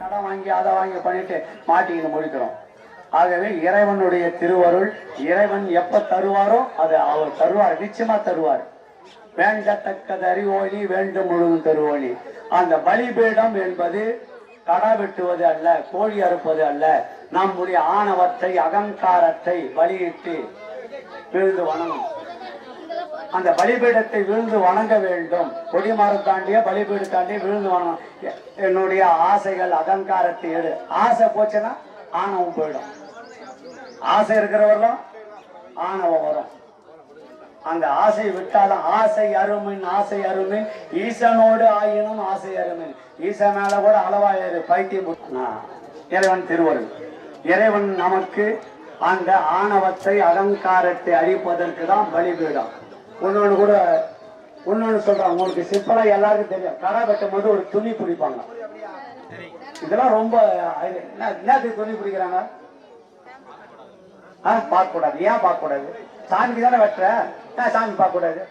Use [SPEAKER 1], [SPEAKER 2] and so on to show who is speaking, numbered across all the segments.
[SPEAKER 1] கடன் வாங்கி அதை வாங்கி பண்ணிட்டு மாட்டிக்கிட்டு முடிக்கிறோம். ஆகவே இறைவனுடைய திருவருள் இறைவன் எப்ப தருவாரோ அது அவர் தருவார், நிச்சயமா தருவார். வேண்டத்தக்கது அறிவோனி வேண்டும் முழுதும் தருவோனி. அந்த பலிபீடம் என்பது கடா வெட்டுவது அல்ல, கோழி அறுப்பது அல்ல. நம்முடைய ஆணவத்தை அகங்காரத்தை பலியிட்டு விழுந்து வணங்கும். அந்த பலிபீடத்தை விழுந்து வணங்க வேண்டும். கொடிமரம் தாண்டிய பலிபீடு தாண்டி விழுந்து வணங்கும். என்னுடைய ஆசைகள் அகங்காரத்தை எடு. ஆசை போச்சுன்னா ஆணவம் போயிடும். ஆசை இருக்கிறவர்களும் ஆணவம் வரும். அந்த ஆசை விட்டாலும் ஆசை அருமின் ஆசை அருமின் ஈசனோடு ஆயினும் ஆசை அருமின். ஈசன் மேல கூட அளவாயிரு பைத்தியம். இறைவன் திருவருள். இறைவன் நமக்கு அந்த ஆணவத்தை அகங்காரத்தை அழிப்பதற்கு தான் பலிபீடம். ஒன்னொன்னு கூட ஒன்னொன்னு சொல்றாங்க, உங்களுக்கு சிற்பலா எல்லாருக்கும் தெரியும். கடை வெட்டும் போது ஒரு துணி பிடிப்பாங்க. இதெல்லாம் ரொம்ப என்னத்துக்கு துணி பிடிக்கிறாங்க? பார்க்க கூடாது. ஏன் பார்க்க கூடாது? சாமிக்கு தானே வெட்டுற, சாமி பார்க்க கூடாது.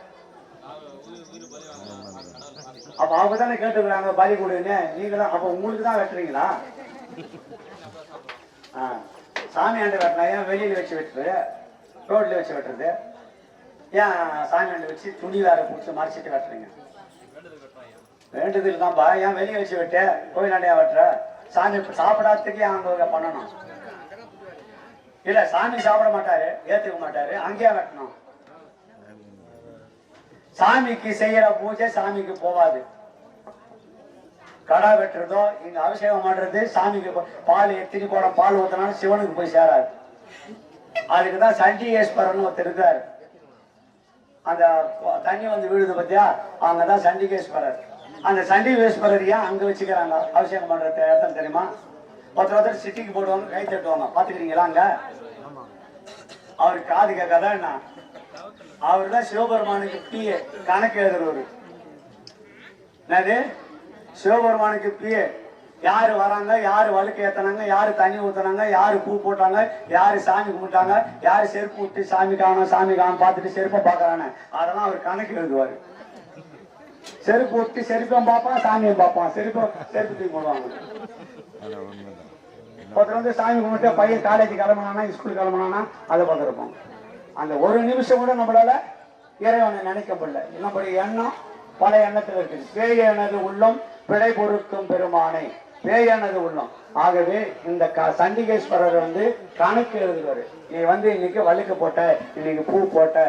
[SPEAKER 1] அப்ப அவங்க தானே கேட்டுக்கிறாங்க பலி கொடுன்னு. நீங்களும் அப்ப உங்களுக்கு தான் வெட்டுறீங்களா? சாமி ஆண்டு வெட்டினா ஏன் வெளியில வச்சு வெட்டுறது, ரோட்ல வச்சு வெட்டுறது? ஏன் சாமி ஆண்டு வச்சு துணி வேற பிடிச்சி மறைச்சிட்டு வெட்டுறீங்க? வேண்டுதல் தான்ப்பா. ஏன் வெளியே வச்சு வெட்டு, கோயிலாண்டையா வெட்டுற? சாமி சாப்பிடாததுக்கு அங்க பண்ணணும் இல்ல. சாமி சாப்பிட மாட்டாரு, ஏத்துக்க மாட்டாரு, அங்கேயே வெட்டணும். சாமிக்கு செய்யற பூஜை சாமிக்கு போவாது. கடா வெட்டுறதோ இங்க அபிஷேகம் பண்றது சாமிக்கு பால் எத்தனை கூட பால் ஊத்தினாலும் சிவனுக்கு போய் சேராது. அதுக்குதான் சண்டிகேஸ்வரன் ஒருத்தர் இருக்காரு. அந்த தண்ணி வந்து விழுது பத்தியா, அவங்கதான் சண்டிகேஸ்வரர். அந்த சண்டிகேஸ்வரர் ஏன் அங்க வச்சுக்கிறாங்க அபிஷேகம் பண்றது இடத்துல தெரியுமா? ஒருத்தர் சிட்டிக்கு போடுவாங்க, கை தட்டுவாங்க. பாத்துக்கிறீங்களா? அங்க அவரு காது கேட்காதான் என்ன? அவரு தான் சிவபெருமானுக்கு பிஏ, கணக்கு எழுதுறவரு. என்னது? சிவபெருமானுக்கு பிஏ. யாரு வராங்க, யாரு வழுக்கு ஏத்தனாங்க, யாரு தண்ணி ஊத்தினாங்க, யாரு பூ போட்டாங்க, யாரு சாமி கும்பிட்டாங்க, யாரு செருப்பு விட்டு சாமி காணும் சாமி காணும் பார்த்துட்டு செருப்பை பாக்குறானே, அதெல்லாம் அவர் கணக்கு எழுதுவாரு. செருப்பு விட்டு செருப்பையும் பார்ப்பான், சாமியும் பார்ப்பான். செருப்பு தூக்கி போடுவாங்க. ஒருத்தர் வந்து சாமி கும்பிட்டு பையன் காலேஜ் கிளம்பினானா ஸ்கூல் கிளம்பினானா அதை பார்த்துருப்போம். அந்த ஒரு நிமிஷம் கூட நம்மளால இறைவனை நினைக்க முடியல. நம்முடைய எண்ணம் பல எண்ணத்தில் இருக்குது. பேயனது உள்ளம் பிழை பொறுக்கும் பெருமானை, பேயனது உள்ளம். ஆகவே இந்த சண்டிகேஸ்வரர் வந்து கணக்கு எழுதுவாரு. நீ வந்து இன்னைக்கு வழுக்கு போட்ட, இன்னைக்கு பூ போட்ட.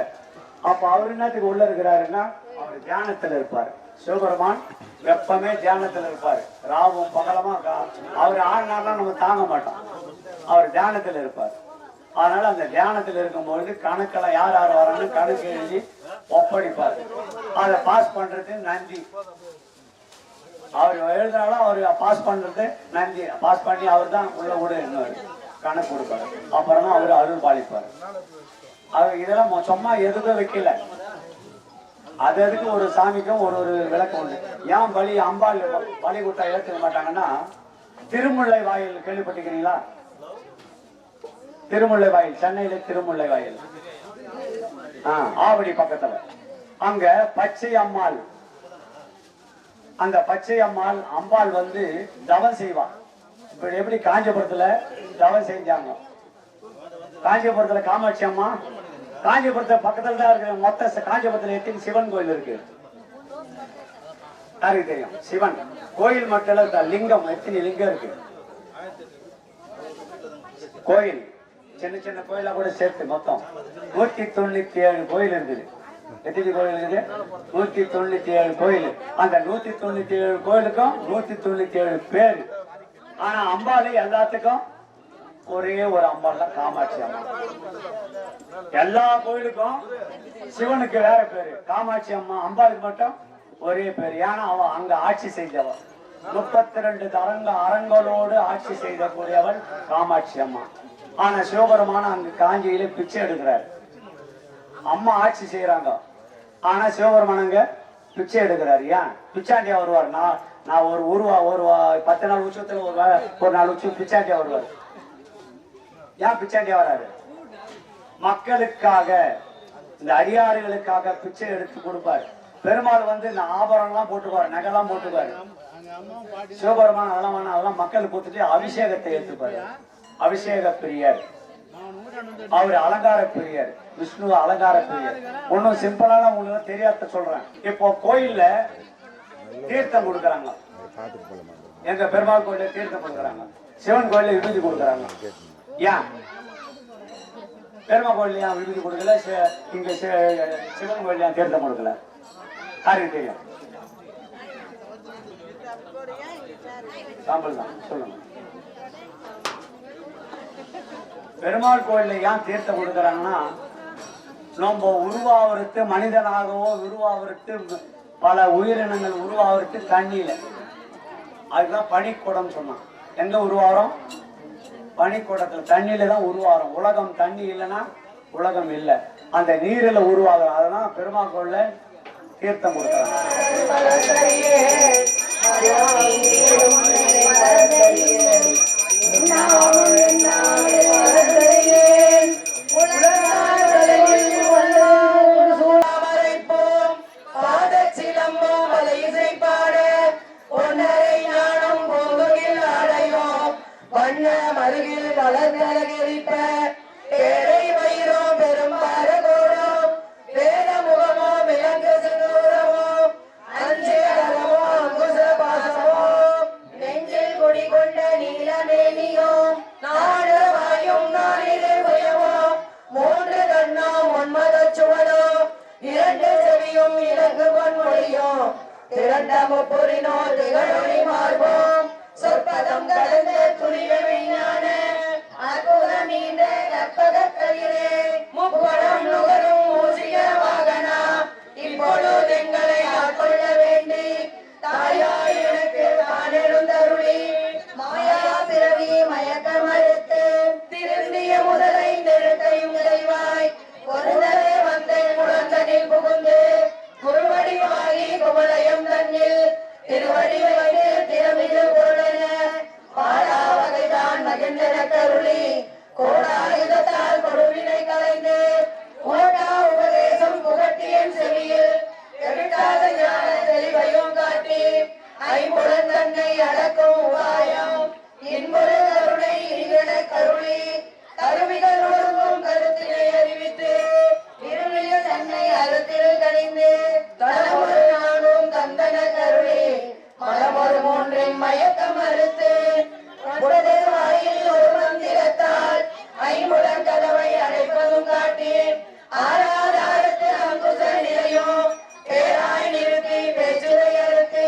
[SPEAKER 1] அப்ப அவர் என்னத்துக்கு உள்ள இருக்கிறாருன்னா அவர் தியானத்துல இருப்பாரு. சிவபெருமான் எப்பவுமே தியானத்துல இருப்பாரு. ராவும் பகலமா அவர் ஆடினார்லாம் நம்ம தாங்க மாட்டோம். அவர் தியானத்துல இருப்பார். அதனால அந்த தியானத்துல இருக்கும்போது கணக்கெல்லாம் யார் யார் வரான்னு கணக்கு எழுதி ஒப்படைப்பாரு. அதை பாஸ் பண்றது நந்தி. அவர் எழுதினாலும் அவர் பாஸ் பண்றது நந்தி. பாஸ் பண்ணி அவர் தான் உள்ள கூட இன்னொரு கணக்கு கொடுப்பாரு. அப்புறமா அவர் அருள் பாலிப்பாரு. அவர் இதெல்லாம் சும்மா எதுவும் வைக்கல. அது அதுக்கு ஒரு சாமிக்கும் ஒரு ஒரு விளக்கம் உண்டு. ஏன் பலி அம்பாள் பலி கொடுத்தா ஏற்றுக்க மாட்டாங்கன்னா, திருமுல்லை வாயில் கேள்விப்பட்டிருக்கிறீங்களா? திருமுல்லை வாயில், சென்னையில திருமுல்லை வாயில், ஆவடி பக்கத்துல. அங்க பச்சை அம்மாள், அந்த பச்சை அம்மாள் அம்பாள் வந்து தவம் செய்வான். இப்ப எப்படி காஞ்சிபுரத்துல தவம் செஞ்சாங்க, காஞ்சிபுரத்துல காமாட்சி அம்மா, காஞ்சிபுரத்தை பக்கத்துல தான் இருக்கு. மொத்த காஞ்சிபுரத்துல எத்தனை சிவன் கோயில் இருக்கு யாருக்கு தெரியும்? சிவன் கோயில் மட்டும் லிங்கம் எத்தனை லிங்கம் இருக்கு? கோயில் சின்ன சின்ன கோயிலா கூட சேர்த்து மொத்தம் 197 கோயில் இருக்குது. எத்தனை கோயில் இருக்குது? 197 கோயில். அந்த 197 கோயிலுக்கும் 197 பேர். ஆனா அம்பாளை எல்லாத்துக்கும் ஒரே ஒரு அம்பாள் தான், காமாட்சி அம்மா. எல்லா கோயிலுக்கும் சிவனுக்கு வேற பேரு, காமாட்சி அம்மா. அம்பாளுக்கு மட்டும் ஒரே பேரு. ஏன்னா அவ அங்க ஆட்சி செய்தவள். 32 அரங்களோடு ஆட்சி செய்தக்கூடியவள் காமாட்சி அம்மா. ஆனா சிவபெருமான அங்க காஞ்சியில பிச்சை எடுக்கிறாரு. அம்மா ஆட்சி செய்யறாங்க, ஆனா சிவபெருமான் அங்க பிச்சை எடுக்கிறாரு. ஏன் பிச்சாண்டியா வருவார்? நான் ஒரு 10 நாள் உற்சவத்துல ஒரு நாள் உற்சவம் பிச்சாண்டியா வருவார். ஏன் பிச்சாண்டியா வராரு? மக்களுக்காக, இந்த அடியாறுகளுக்காக பிச்சை எடுத்து கொடுப்பாரு. பெருமாள் வந்து இந்த ஆபரணம் எல்லாம் போட்டுக்குவாரு, நகைலாம் போட்டுக்குவாரு. சிவபெருமான அதெல்லாம் மக்கள் கொடுத்துட்டு அபிஷேகத்தை ஏற்றுப்பாரு. அபிஷேக பிரியர் அவர், அலங்கார பிரியர். விஷ்ணு அலங்கார பிரியர். ஒன்னும் சிம்பிளான உங்களுக்கு தெரியாத சொல்றேன். இப்போ கோயில்ல தீர்த்தம் கொடுக்கறாங்க. எங்க பெருமாள் கோயில தீர்த்தம் கொடுக்கறாங்க, சிவன் கோயில விபூதி கொடுக்கறாங்க. ஏன் பெருமாள் கோயில ஏன் விபூதி கொடுக்கல, இங்க சிவன் கோயில ஏன் தீர்த்தம் கொடுக்கல? யாருக்கு தெரியும்? சாம்பல் தான் சொல்லுங்க. பெருமாள் கோயில்ல ஏன் தீர்த்தம் கொடுக்கறாங்கன்னா, நம்ம உருவாவருக்கு மனிதனாகவோ உருவாவருக்கு பல உயிரினங்கள் உருவாவருக்கு தண்ணியில, அதுதான் பனிக்கூடம் சொன்னான். எங்க உருவாகிறோம்? பனிக்கூடத்துல தண்ணியில தான் உருவாகிறோம். உலகம் தண்ணி இல்லைன்னா உலகம் இல்லை. அந்த நீரில உருவாகிறோம். அதெல்லாம் பெருமாள் கோயில்ல தீர்த்தம் கொடுக்கறாங்க.
[SPEAKER 2] அருகில் வளர்ந்தரிப்ப ஏழை வயிறோம் பெரும் பாரகோடும் வேத முகமோ விலங்கு சிந்தூரமோ அஞ்சேரமோ அங்குச பாசமோ நெஞ்சில் குடிகொண்ட நீலமேனியோ நாடுவாயும் நாளிலே பயமோ மூன்று கண்ணோ ஒன்பது சுவனோ இரண்டு செவியும் இலங்கு பொன்மொழியோ திரண்ட முப்புரினோ திகழொளி மார்போம் சொற்பதம் கடந்த துணிய விஞ்ஞான அற்புதம் நீண்ட கற்பகத்தயிரே முப்படம் நுகரும் மூசிய வாகனா இப்பொழுது எங்களை ஆட்கொள்ள வேண்டி தாயாய் எனக்கு தான் எழுந்தருளி மாயா பிறவி மயக்க மறுத்து திருந்திய முதலை நெருத்தையும் தெய்வாய் பொருந்தவே வந்த குழந்தனில் புகுந்து குருவடிவாகி குவளையம் தன்னில் திருவடி வைத்து திறமிது பொருளென பாடா வகைதான் மகிழ்ந்தன கருளி கோடாயுதத்தால் கொடுவினை கலைந்து ஓட்டா உபதேசம் புகட்டியன் செவியில் எடுக்காத ஞான தெளிவையும் காட்டி ஐம்புலன் தன்னை அடக்கும் உபாயம் இன்புறு கருணை இனிகன கருளி கருவிகள் ஒழுங்கும் கருத்தினை அறிவித்து இருளில் தன்னை அறுத்தில் கணிந்து தனமொரு நானும் தந்தன கருளி மனமொரு மூன்றின் மயக்கம் மறுத்து வாயில் ஒரு மந்திரத்தால் ஐம்புலன் கதவை அடைப்பதும் காட்டி ஆராதாரத்து அங்குச நிலையும் பேராய் நிறுத்தி பேச்சுரை அறுத்து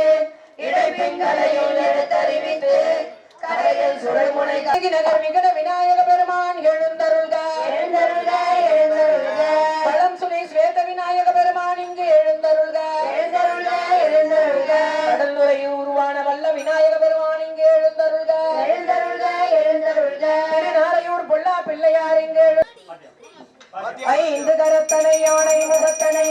[SPEAKER 2] இடைப்பின்களையும் எடுத்தறிவித்து கரையில் சுழைமுனை நகர் விகட விநாயக பெருமான் எழுந்தருள்க எழுந்தருள்க எழுந்தருள்க பழம் சுனை ஸ்வேத விநாயக பெருமான் இங்கு எழுந்தருள்க எழுந்தருள்க எழுந்தருள்க கடல்துறை உருவான வல்ல விநாயக பெருமான் இங்கு எழுந்தருள்க எழுந்தருள்க எழுந்தருள்க திருநாரையூர் பொல்லா பிள்ளையார் இங்கு ஐந்து கரத்தனை யானை முகத்தனை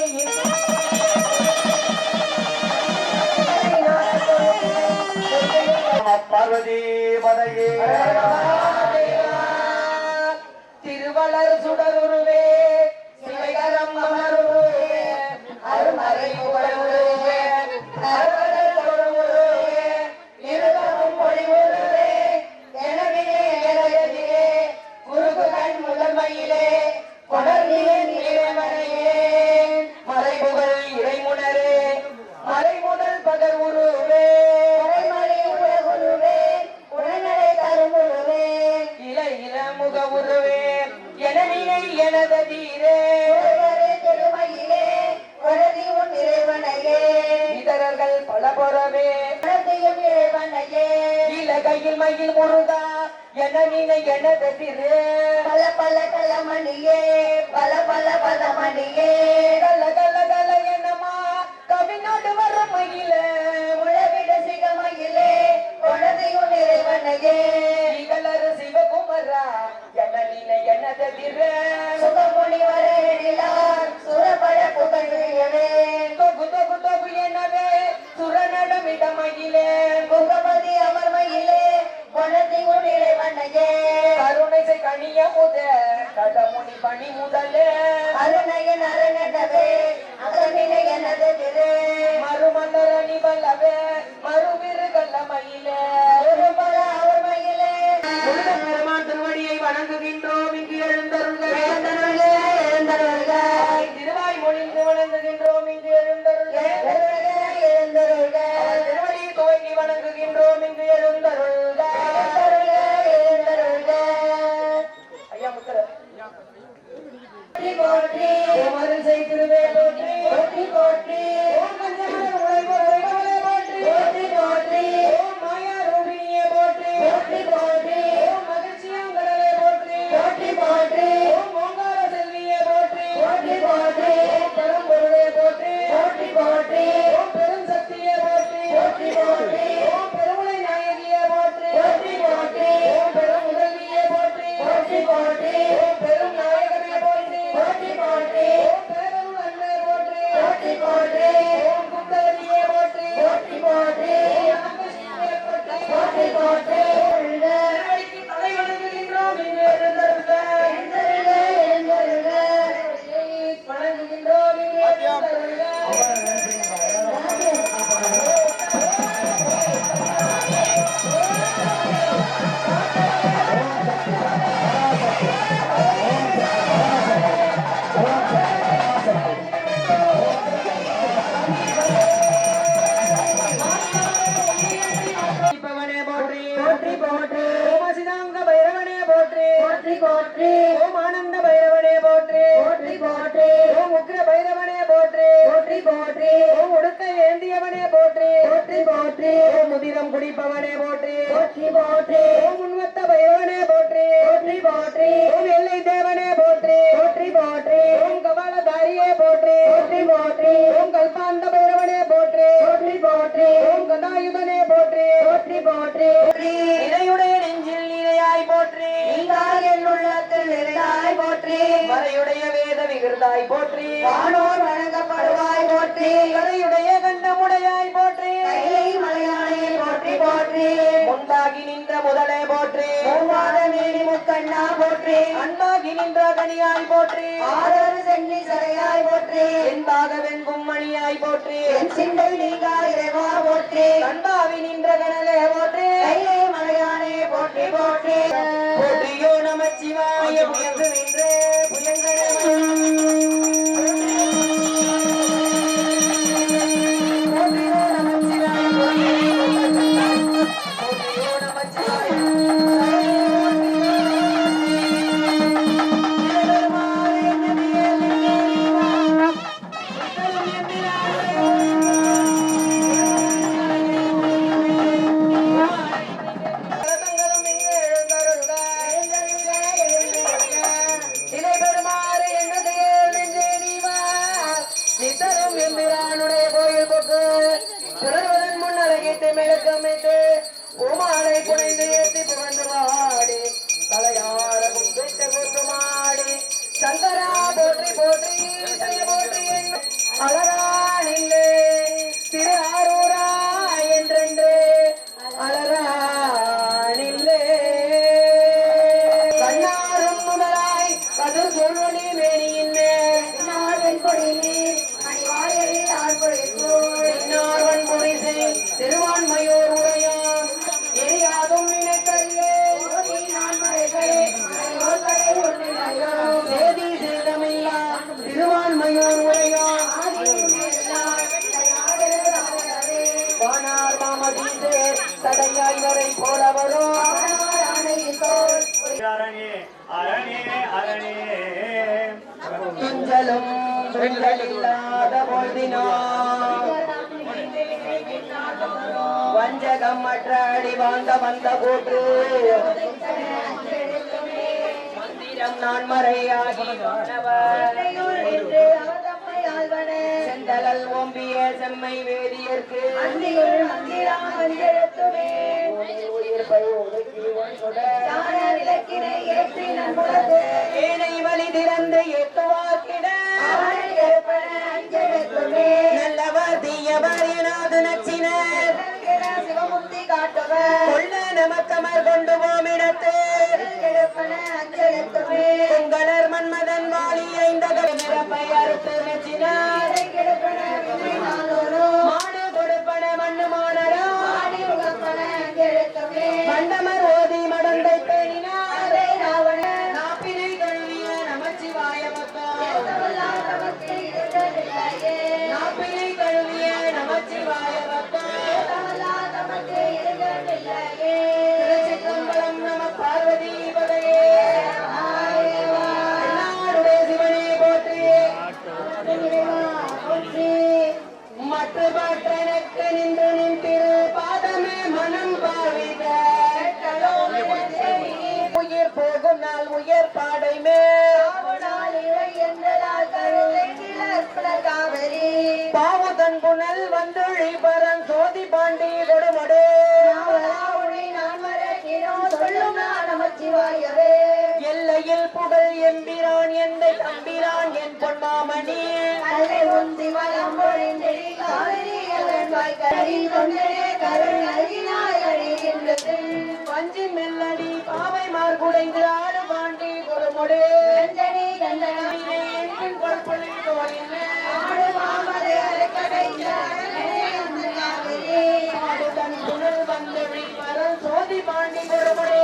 [SPEAKER 1] பார்வதி பதையே
[SPEAKER 2] திருவளர் சுடருருவே சிவகரம் அமருருவே அருமறை புகழுருவே அருவலர் தொழுருவே இருவரும் மொழிவுருவே எனவே எனகதிலே குருகு கண் முதன்மையிலே கொடர்நிலை நிலைவனையே மறைபுகழ் இறைமுனரே மறைமுதல் பகர் உருவே இதரர்கள் பல பொறவே இலகையில் மயில் முருகா என நீனை எனது திரு பல பல கலமணியே பல பல பதமணியே கல கல கல என்னமா கவிநாடு வர மயில முழவிட சிகமயிலே குழந்தையும் நிறைவனையே இகலரு சிவகுமரா என நீனை எனது திரு சுகமுனி வரேனிலார் சுரபட புகழ்வே தொகு தொகு தொகு எனவே சுரநடமிடமயிலே முகமதி அமர்மயிலே குழந்தையும் நிறைவனையே கருணை செய் கணிய முத கடமுனி பணி முதலே அருணையன் அரணவே அகனினை எனது திரு மறுமலரணி வல்லவே மறுவிருக குடிப்பவனே போற்றி போற்றி போற்றி ஓம் உன்வத்த பைரவனே போற்றி போற்றி போற்றி ஓம் எல்லை தேவனே போற்றி போற்றி போற்றி ஓம் கபாலதாரியே போற்றி போற்றி போற்றி ஓம் கல்பாந்த பைரவனே போற்றி போற்றி போற்றி ஓம் கதாயுதனே போற்றி போற்றி போற்றி இறையுடைய நெஞ்சில் நிறையாய் போற்றி நீங்காய் என் உள்ளத்தில் நிறையாய் போற்றி மறையுடைய வேத விகிருதாய் போற்றி வானோர் வணங்கப்படுவாய் போற்றி கரையுடைய கண்டமுடையாய் போற்றி கைலை மலையானே போற்றி போற்றி முந்தாகி நின்ற முதலே போற்றி மூவாத மேனி முக்கண்ணா போற்றி அன்பாகி நின்ற கனியாய் போற்றி ஆதரவு சென்னி சரையாய் போற்றி என்பாக வெண்கும் மணியாய் போற்றி என் சிந்தை நீங்கா இறைவா போற்றி கண்பாவி நின்ற கனலே போற்றி கைலை மலையானே போற்றி போற்றி போற்றியோ நமச்சிவாய புயங்கு நின்று புயங்கனே உமாலை புனைந்து ஏற்றி புகழ்ந்து வாடி தலையார கும்பிட்டு போட்டு மாடி சங்கரா போற்றி போற்றி செய்ய போற்றி அலரானில்லே திரு ஆரூரா என்றென்று அலரானில்லே கண்ணாரும் முதலாய் கதிர் சொல்வனி மேனியின் திருவான்மையோர் உரையான் எரியாதும் நினைத்தறியே சேதி சேதமில்லா திருவான்மையோர் உரையான் வானார் மாமதீசே தடையாய் வரை போல வரும்
[SPEAKER 3] அரணே அரணே அரணே
[SPEAKER 2] துஞ்சலும் துஞ்சலில்லாத பொழுதினார் வஞ்சகம் மற்ற அடி வாழ்ந்த வந்த போற்று மந்திரம் நான் மறையாகி செந்தலல் ஓம்பிய செம்மை வேதியர்க்கு ஏனை வழி திறந்து எத்துவாக்கிட நல்லவர் தீயவர் எனாது நச்சினர் சிவமுக்தி காட்டுவர் கொள்ள நமக்கமர் கொண்டு போமிடத்து உங்களர் மன்மதன் வாலி ஐந்தகப்பை அறுத்து நச்சினார் மாடு கொடுப்பன மண்ணு மானரா மண்டமர் ஓதி மடந்தை பேணினார் நாப்பினை கழுவிய நமச்சிவாய மக்கள் நாப்பினை கழுவிய நமச்சிவாய மக்கள் திருச்சிற்றம்பலம் நம பார்வதி பதையே நாடுடைய சிவனே போற்றி மற்றபற்றனக்கு நின்று நின் திரு பாதமே மனம் பாவித உயிர் போகும் நாள் உயர் பாடை பாவுதன் புனல் வந்துழி பரன் சோதி பாண்டி கொடுமடு எல்லையில் புகழ் எம்பிரான் எந்தை தம்பிரான் என் பொன்மாமணி பஞ்சி மெல்லடி பாவை மார்குடைந்து ஆடு பாண்டி கொடுமுடு புனல் வந்து சோதி பாண்டி கொடுமுடே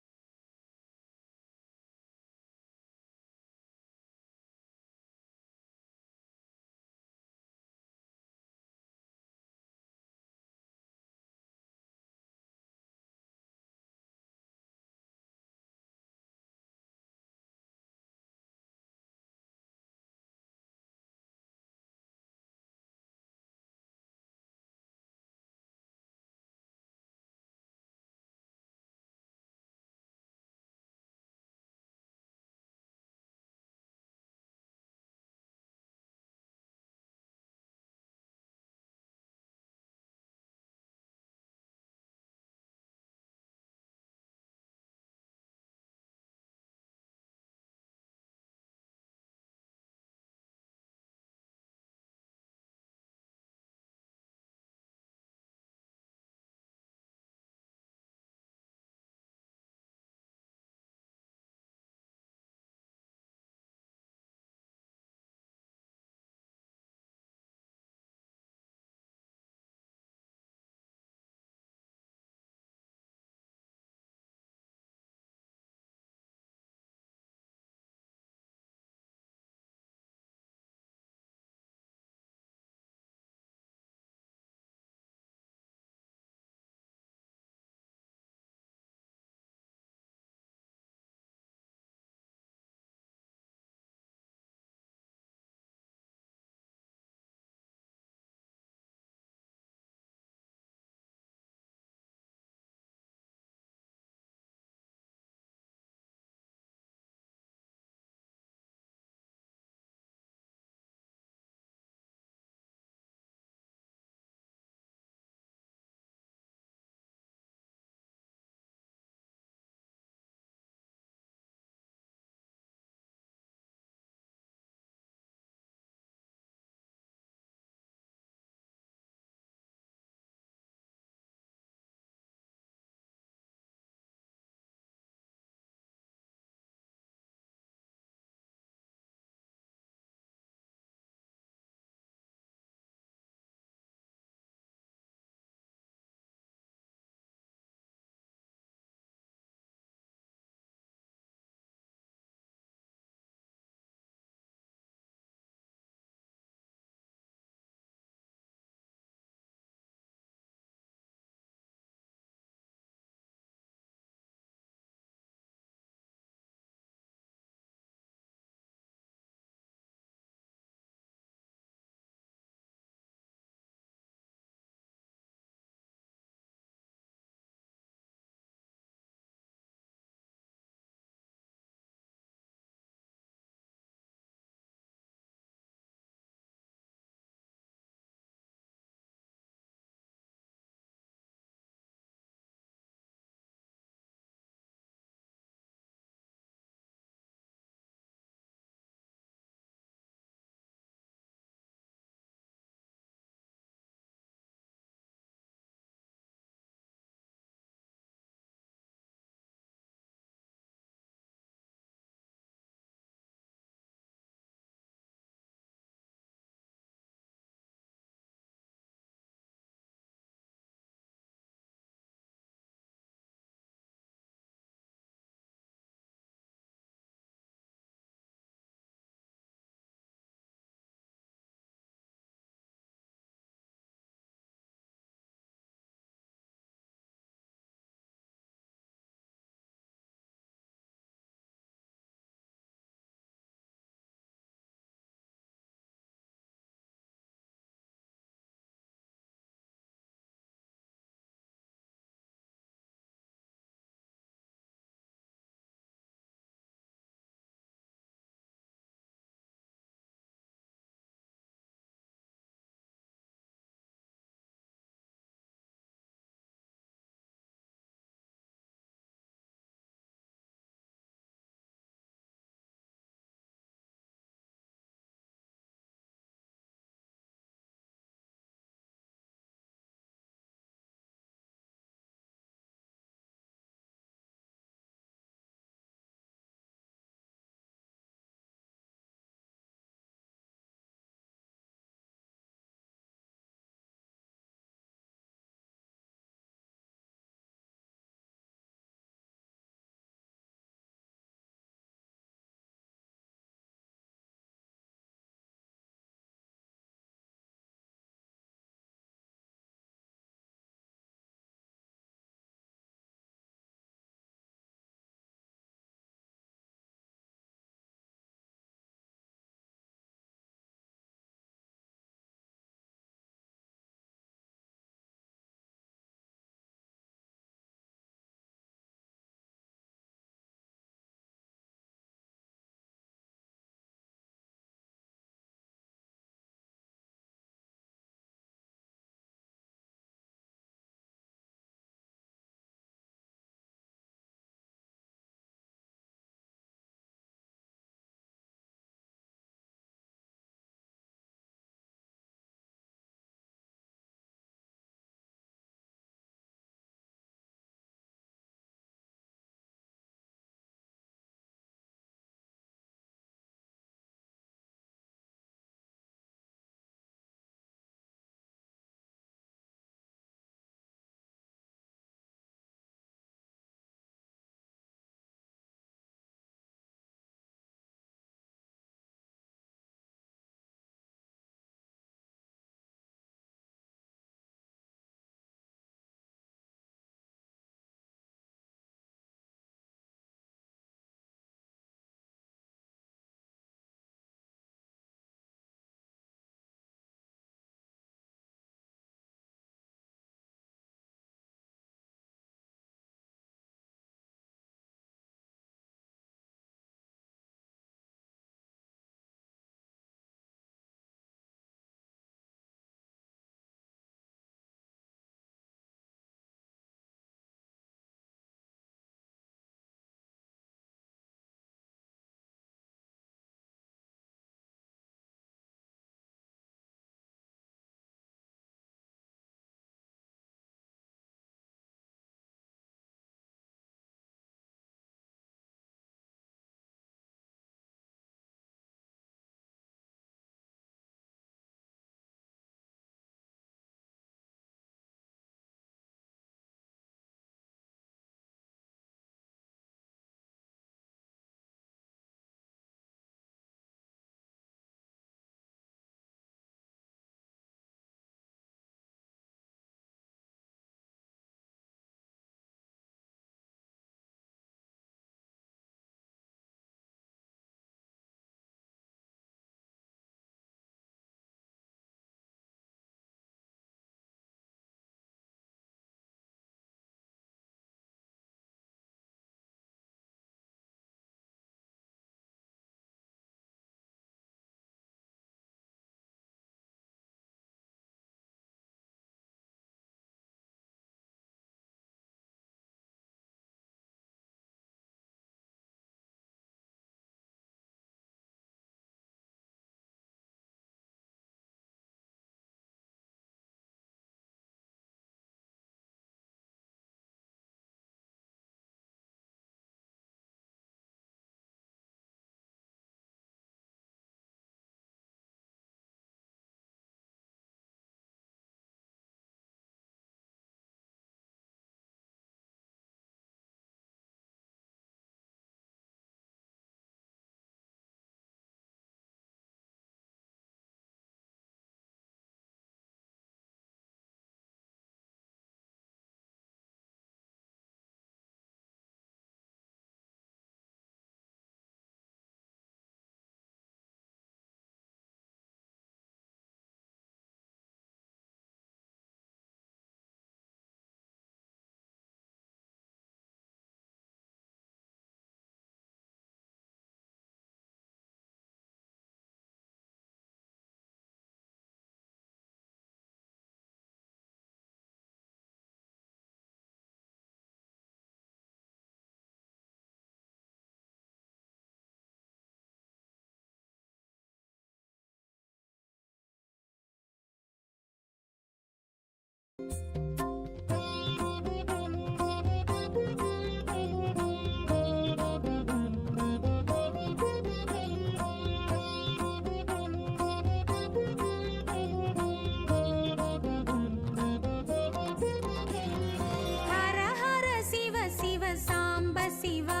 [SPEAKER 4] சாம்ப சிவா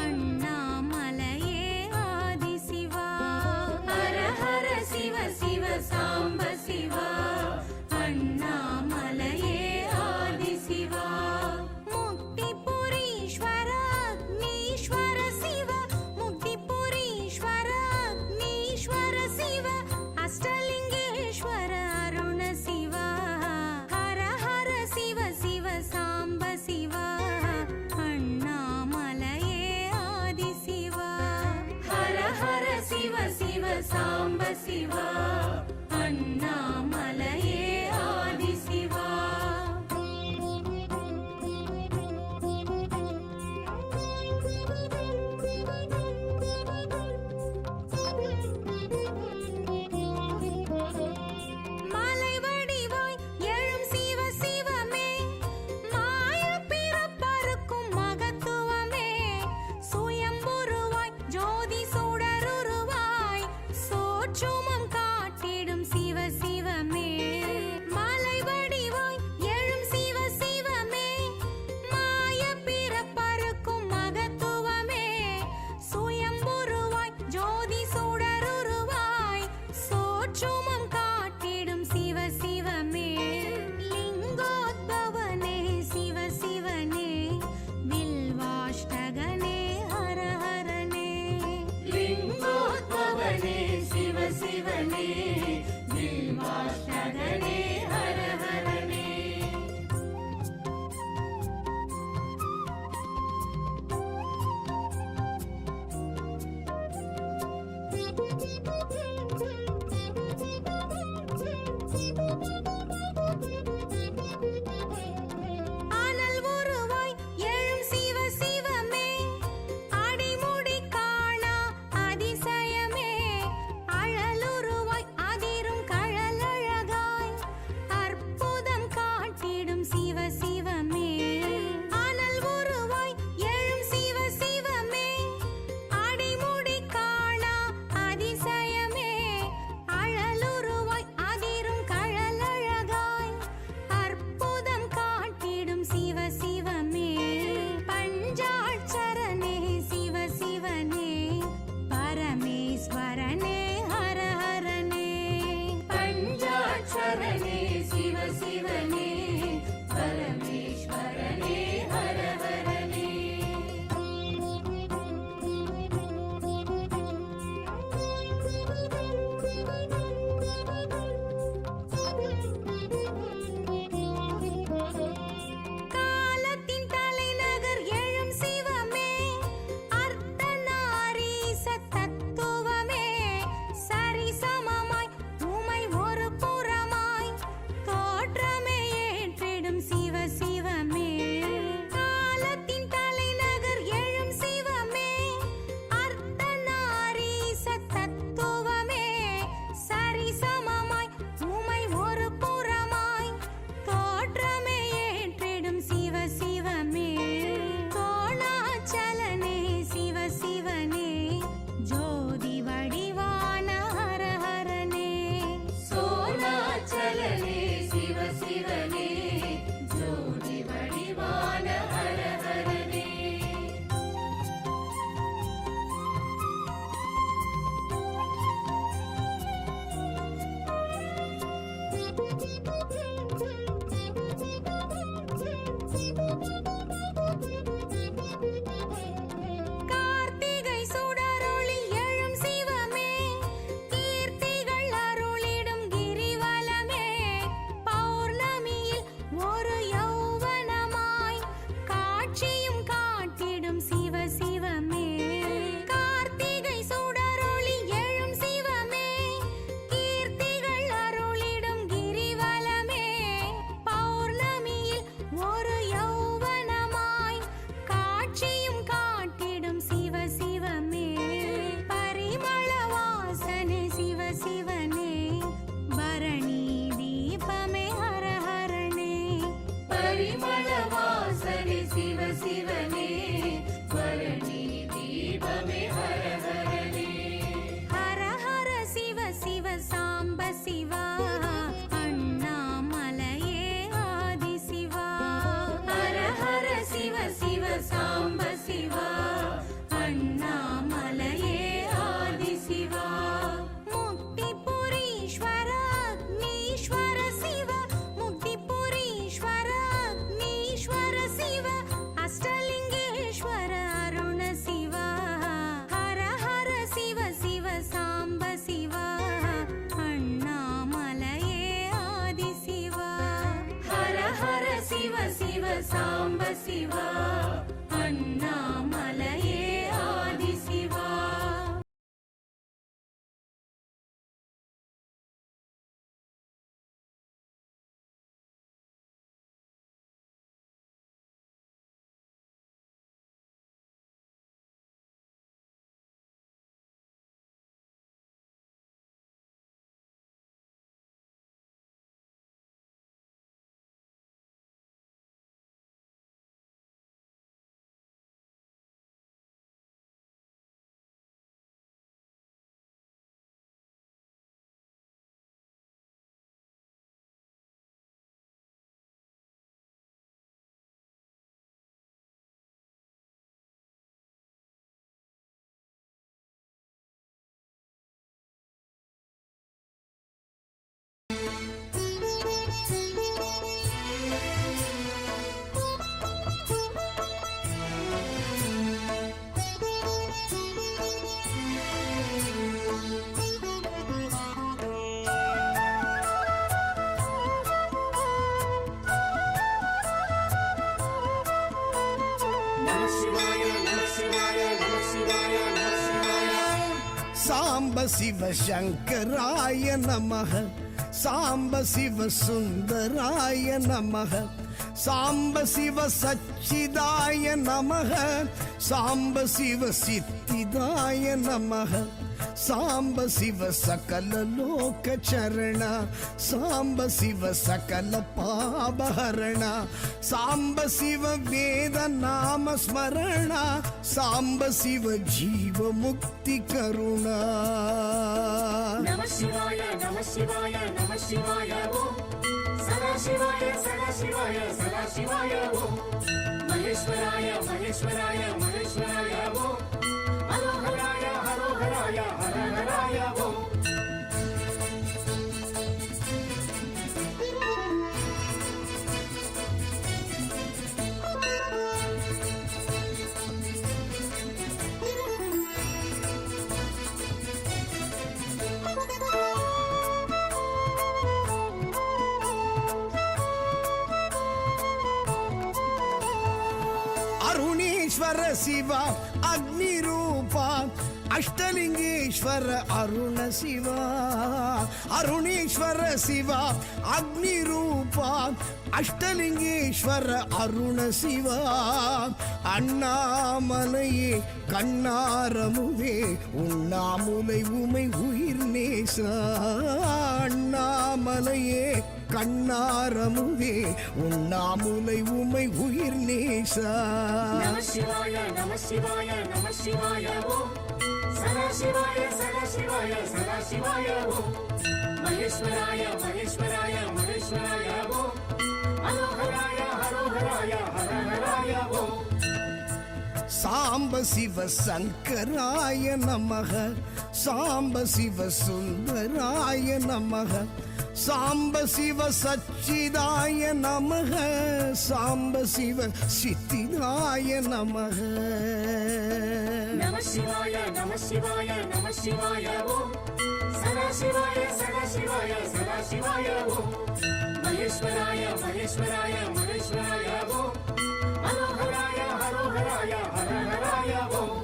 [SPEAKER 4] அண்ணாமலையே ஆதி சிவா ஹர ஹர சிவ சிவ சாம்ப சிவா அண்ணாமலையே ஆதி சிவா முக்திபுரீஸ்வர அக்னீஸ்வர சிவ முக்திபுரீஸ்வர அக்னீஸ்வர சிவ அஷ்டலிங்கேஸ்வர அருண சிவா ஹர ஹர சிவ சிவ சாம்ப சிவா அண்ணாமலையே ஆதி சிவா ஹர ஹர சிவ சிவ சாம்ப சிவா அண்ணாமலையே ஆதி சிவா மலை வடிவாய் எழும் சிவ சிவமே மாய பிறப்பறுக்கும் மகத்துவமே சுயம்புருவாய் ஜோதி சுடருருவாய் சோற்றுமம் காட்டிடும் சிவ சிவமே மலை வடிவாய் எழும் சிவ சிவமே மாய பிறப்பறுக்கும் மகத்துவமே சுயம்புருவாய் ஜோதி சுடருருவாய் சோற்றுமம் காட்டிடும் சிவ சிவமே லிங்கோத்பவனே சிவ சிவனே வில்வாஷ்டகனே ஹர ஹரனே லிங்கோத்பவனே சிவ சிவனே வில்வாஷ்டகனே ஹர ஹரனே அனல் உருவாய் எழும் சிவ சிவமே அடிமுடி காணா அதிசயமே அழலுருவாய் அதிரும் கழலழகாய் அற்புதம் காட்டிடும் சிவ சிவமே அனல் உருவாய் எழும் சிவ சிவமே அடிமுடி காணா அதிசயமே அழலுருவாய் அதிரும் கழலழகாய் அற்புதம் காட்டிடும் சிவ சிவமே பஞ்சாட்சரனே சிவ சிவனே பரமேஸ்வரனே ஹர ஹரனே பஞ்சாட்சரனே சிவ சிவனே பரமேஸ்வரனே ஹர ஹரனே காலத்தின் தலைநகர் எழும் சிவமே அர்த்தநாரீச தத்துவமே சரிசமமாய் உமை ஒரு புறமாய் தோற்றமே ஏற்றிடும் சிவ சிவமே காலத்தின் தலைநகர் எழும் சிவமே அர்த்தநாரீச தத்துவமே சரிசமமாய் உமை ஒரு புறமாய் தோற்றமே ஏற்றிடும் சிவ சிவமே கோணாச்சலனே சிவ சிவனே ஜோதி வடிவான ஹர ஹரனே சோனாச்சலனே சிவ சிவனே ஜோதி வடிவான ஹர ஹரனே கார்த்திகை சுடரொளி எழும் சிவமே கீர்த்திகள் அருளிடும் கிரிவலமே பௌர்ணமியில் ஒரு யௌவனமாய் காட்சியும் காட்டிடும் சிவ சிவமே கார்த்திகை சுடரொளி எழும் சிவமே கீர்த்திகள் அருளிடும் கிரிவலமே சாம்ப சிவா அண்ணாமலையே ஆதிசிவா முக்திபுரீஸ்வர அக்னீஸ்வர சிவ முக்திபுரீஸ்வர அக்னீஸ்வர சிவ அஷ்டலிங்கேஸ்வர அருண சிவா ஹர ஹர சிவ சிவ சாம்ப சிவா அண்ணாமலையே ஆதிசிவா ஹர ஹர சிவ சிவ சாம்ப சிவா அண்ணாமலையே ஆதிசிவா
[SPEAKER 5] சாம்ப சிவ சங்கராய நமः சாம்ப சிவ சுந்தராய நமः சாம்ப சிவ சச்சிதாய நமः சாம்ப சிவ சித்திதாய நமः சாம்ப சிவ சகல லோக சரண சாம்ப சிவ சகல பாபஹரண சாம்ப சிவ வேத நாம ஸ்மரண சாம்ப சிவ ஜீவ முக்தி கருணா
[SPEAKER 3] நம சிவாய நம சிவாய நம சிவாய ஓம் சதா சிவாய சதா சிவாய சதா சிவாய ஓம் மகேஸ்வராய மகேஸ்வராய மகேஸ்வராய ஓம் ஹரோஹராய ஹரோஹராய ஹரஹராய ஓம்
[SPEAKER 5] அருணேஸ்வர சிவா அக்னி ரூபா அஷ்டலிங்கேஸ்வர அருண சிவா அருணேஸ்வர சிவா அக்னி ரூபா அஷ்டலிங்கேஸ்வர அருண சிவா அண்ணாமலையே கண்ணாரமுவே உண்ணாமுலை உமை உயிர் நேசா அண்ணாமலையே கண்ணாரமுவே உண்ணாமுலை உமை உயிர் நேசா
[SPEAKER 3] நம சிவாய நம சிவாய நம சிவாய ஓம் சதா சிவாய சதா சிவாய சதா சிவாய ஓம் மகேஸ்வராய மகேஸ்வராய மகேஸ்வராய ஓம் ஹரோஹராய ஹரோஹராய ஹரஹராய ஓம்
[SPEAKER 5] சாம்ப சிவ சங்கராய நமः சாம்ப சிவ சுந்தராய நமः சாம்ப சிவ சச்சிதாய நமः சாம்ப சிவ சித்திதாய நமः
[SPEAKER 3] நம சிவாய நம சிவாய நம சிவாய ஓம் சதா சிவாய சதா சிவாய சதா சிவாய ஓம் மகேஸ்வராய மகேஸ்வராய மகேஸ்வராய ஓம் ஹரோஹராய ஹரோஹராய ஹரஹராய ஓம்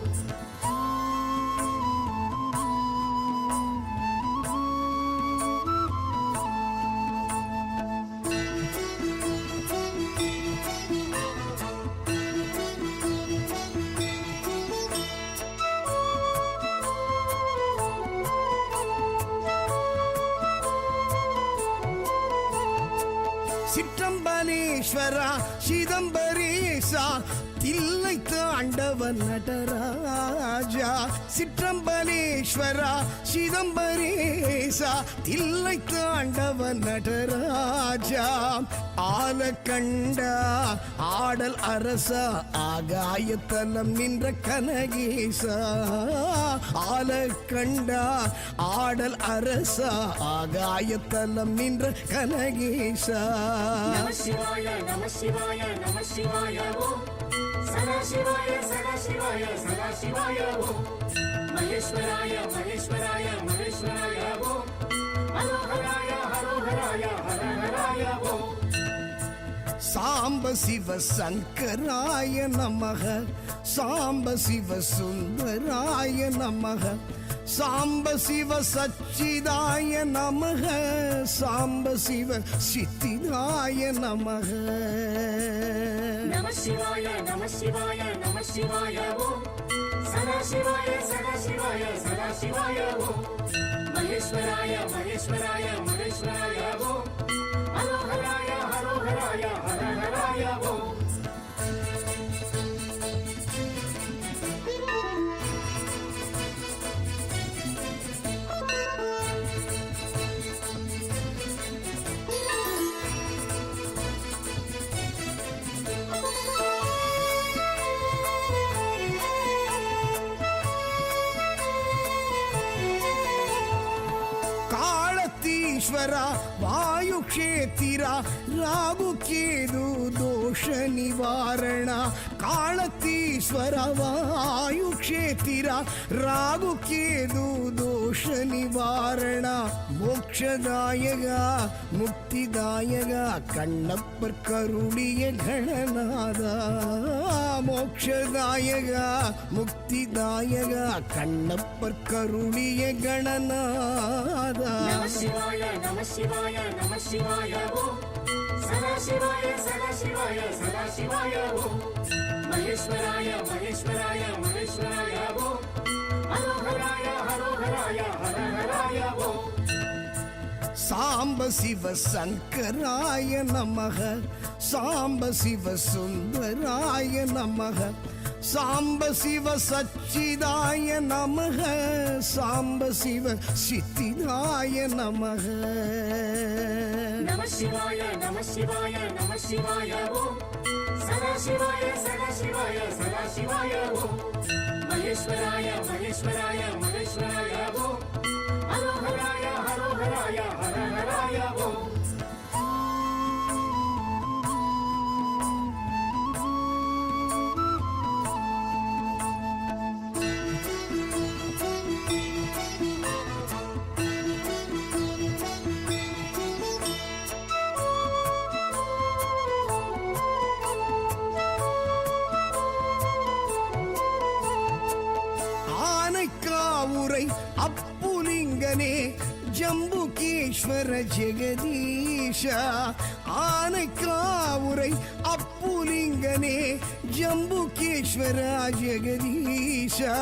[SPEAKER 5] சிற்றம்பலேஸ்வரா சிதம்பரேசா தில்லை தாண்டவன் நடராஜா சிற்றம்பலேஸ்வரா சிதம்பரேசா தில்லை தாண்டவன் நடராஜா ஆலக்கண்டா ஆடல் அரசா ஆகாயத்தலம் நின்ற கனகேசா ஆலக்கண்டா ஆடல் அரசா ஆகாயத்தலம் நின்ற கனகேசா
[SPEAKER 3] நம சிவாய நம சிவாய நம சிவாய ஓம் சதா சிவாய சதா சிவாய சதா சிவாய ஓம் மகேஸ்வராய மகேஸ்வராய மகேஸ்வராய ஓம் ஹரோஹராய ஹரோஹராய ஹரஹராய ஓம்
[SPEAKER 5] சாம்ப சிவ சங்கராய நமக சாம்ப சிவ சுந்தராய நமக சாம்ப சிவ சச்சிதாய நமக சாம்ப சிவ சித்திதாய நமக
[SPEAKER 3] நம சிவாய நம சிவாய நம சிவாய ஓம் சதா சிவாய சதா சிவாய சதா சிவாய ஓம் மகேஸ்வராய மகேஸ்வராய மகேஸ்வராய ஓம் ஹரோஹராய ஹரோஹராய ஹரஹராய ஓம்
[SPEAKER 5] ಕಾಳತೀಶ್ವರ ವಾಯು ಕ್ಷೇತ್ರ ರಾಗು ಕೇದು ದೋಷ ನಿವಾರಣ ಕಾಳತೀಶ್ವರ ವಾಯು ಕ್ಷೇತ್ರ ರಾಗು ಕೇದು ದೋಷ ನಿವಾರಣ ಮೋಕ್ಷದಾಯಕ ಮುಕ್ತಿದಾಯಕ ಕಣ್ಣಪ್ಪರ್ ಕರುಳಿಯ ಗಣನಾದ ಮೋಕ್ಷದಾಯಕ ಮುಕ್ತಿದಾಯಕ ಕಣ್ಣಪ್ಪರ್ ಕರುಳಿಯ ಗಣನಾದ
[SPEAKER 3] நம சிவாய நம சிவாய நம சிவாய ஓம் சதா சிவாய சதா சிவாய சதா சிவாய ஓம் மகேஸ்வராய மகேஸ்வராய மகேஸ்வராய ஓம் ஹரோஹராய ஹரோஹராய ஹரஹராய ஓம்
[SPEAKER 5] சாம்ப சிவ சங்கராய நமக சாம்ப சிவ சுந்தராய நமக சாம்ப சிவ சச்சிதாய நமக சாம்ப சிவ சித்திதாய நமக
[SPEAKER 3] நம சிவாய நம சிவாய நம சிவாய ஓம் சதா சிவாய சதா சிவாய சதா சிவாய ஓம் மகேஸ்வராய மகேஸ்வராய மகேஸ்வராய ஓம் ஹரோஹராய ஹரோஹராய ஹரஹராய ஓம்
[SPEAKER 5] ஆனைக்காவுரை அப்புலிங்கனே ஜம்புகேஸ்வர ஜெகதீஷா ஆனைக்காவுரை அப்புலிங்கனே ஜம்புகேஸ்வர ஜெகதீஷா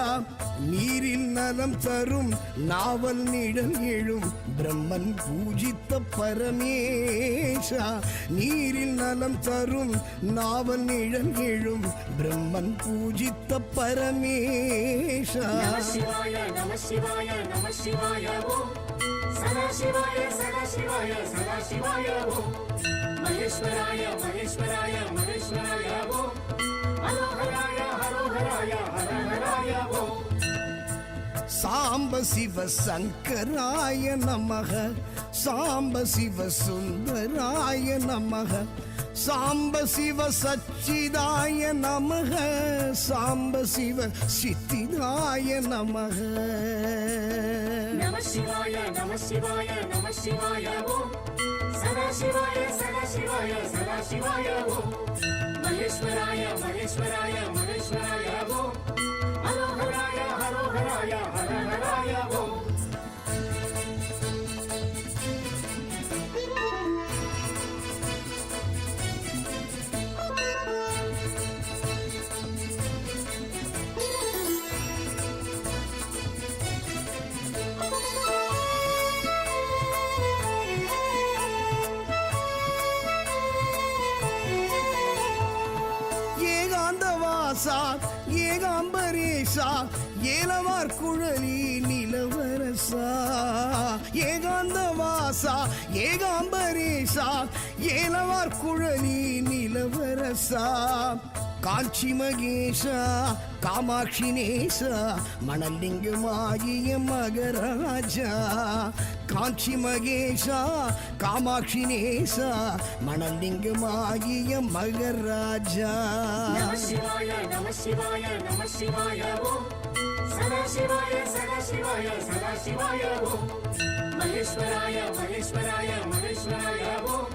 [SPEAKER 5] நீரில் நலம் தரும் நாவல் நிழல் எழும் பிரம்மன் பூஜித்த பரமேஷா நீரில் நலம் தரும் நாவல் நிழல் எழும் பிரம்மன் பூஜித்த பரமேஷா
[SPEAKER 3] நம சிவாய நம சிவாய நம சிவாய ஓம் சதா சிவாய சதா சிவாய சதா சிவாய ஓம் மகேஸ்வராய மகேஸ்வராய மகேஸ்வராய ஓம் ஹரோஹராய ஹரோஹராய ஹரஹராய ஓம்
[SPEAKER 5] சாம்ப சிவ சங்கராய நமக சாம்ப சிவ சுந்தராய நமக சாம்ப சிவ சச்சிதாய நமக சாம்ப சிவ சித்திதாய நமக
[SPEAKER 3] நம சிவாய நம சிவாய நம சிவாய ஓம் சதா சிவாய சதா சிவாய சதா சிவாய ஓம் மகேஸ்வராய மகேஸ்வராய மகேஸ்வராய ஓம் ஹரோஹராய ஹரோஹராய ஹரஹராய ஓம்
[SPEAKER 5] வாசா ஏகாம்பரேசா ஏலவார் குழலி நிலவரசா ஏகாந்த வாசா ஏகாம்பரேசா ஏலவார் குழலி நிலவரசா காஞ்சி மகேஷா காமாட்சி நேசா மணலிங்கமாகிய மகராஜா காஞ்சி மகேஷா காமாட்சி நேசா மணலிங்கமாகிய மகராஜா
[SPEAKER 3] நம சிவாய நம சிவாய நம சிவாய ஓம் சதா சிவாய சதா சிவாய சதா சிவாய ஓம் மகேஸ்வராய மகேஸ்வராய மகேஸ்வராய ஓம்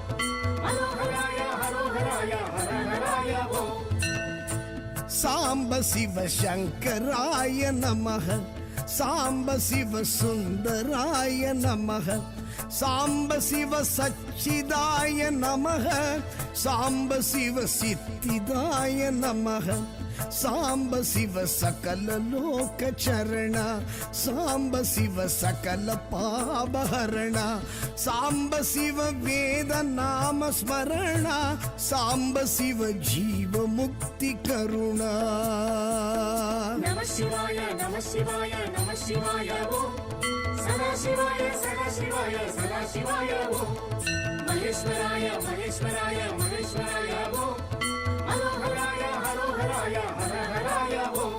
[SPEAKER 3] ஹரோஹராய ஹரோஹராய ஹரஹராய ஓம்
[SPEAKER 5] சாம்ப சிவ சங்கராய நமஹ சாம்ப சிவ சுந்தராய நமஹ சாம்ப சிவ சச்சிதாய நமஹ சாம்ப சிவ சித்திதாய நமஹ சாம்ப சிவ சகல லோக சரண சாம்ப சிவ சகல பாபஹரண சாம்ப சிவ வேத நாம ஸ்மரண சாம்ப சிவ ஜீவ முக்தி கருணா
[SPEAKER 3] நம சிவாய நம சிவாய நம சிவாய ஓம் சதா சிவாய சதா சிவாய சதா சிவாய ஓம் மகேஸ்வராய மகேஸ்வராய மகேஸ்வராய ஓம் ஹரோஹராய ஹரோஹராய ஹரஹராய ஓம்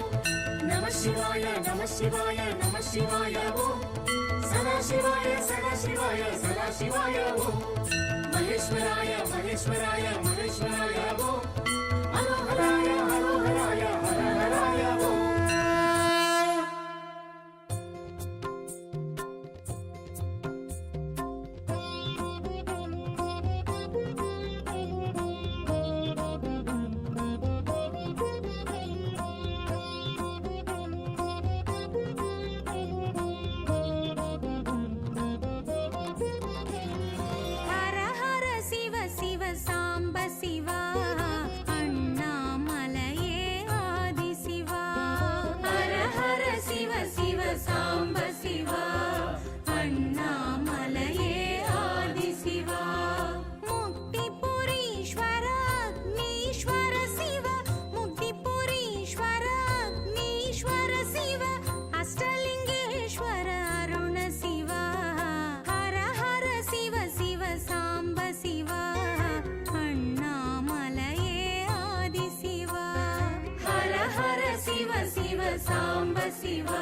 [SPEAKER 3] நம சிவாய நம சிவாய நம சிவாய ஓம் சதா சிவாய சதா சிவாய சதா சிவாய ஓம் மகேஸ்வராய மகேஸ்வராய மகேஸ்வராய ஓம் ஹரோஹராய ஹரோஹராய ஹரஹராய ஓம்
[SPEAKER 4] ஹர ஹர சிவ சிவ சாம்ப சிவா அண்ணாமலையே ஆதி சிவா ஹர ஹர சிவ சிவ சாம்ப சிவா அண்ணாமலையே ஆதி சிவா முக்திபுரீஸ்வர அக்னீஸ்வர சிவ முக்திபுரீஸ்வர அக்னீஸ்வர சிவ அஷ்டலிங்கேஸ்வர அருண சிவா ஹர ஹர சிவ சிவ சாம்ப சிவா அண்ணாமலையே ஆதி சிவா ஹர ஹர சிவ சிவ சாம்ப சிவா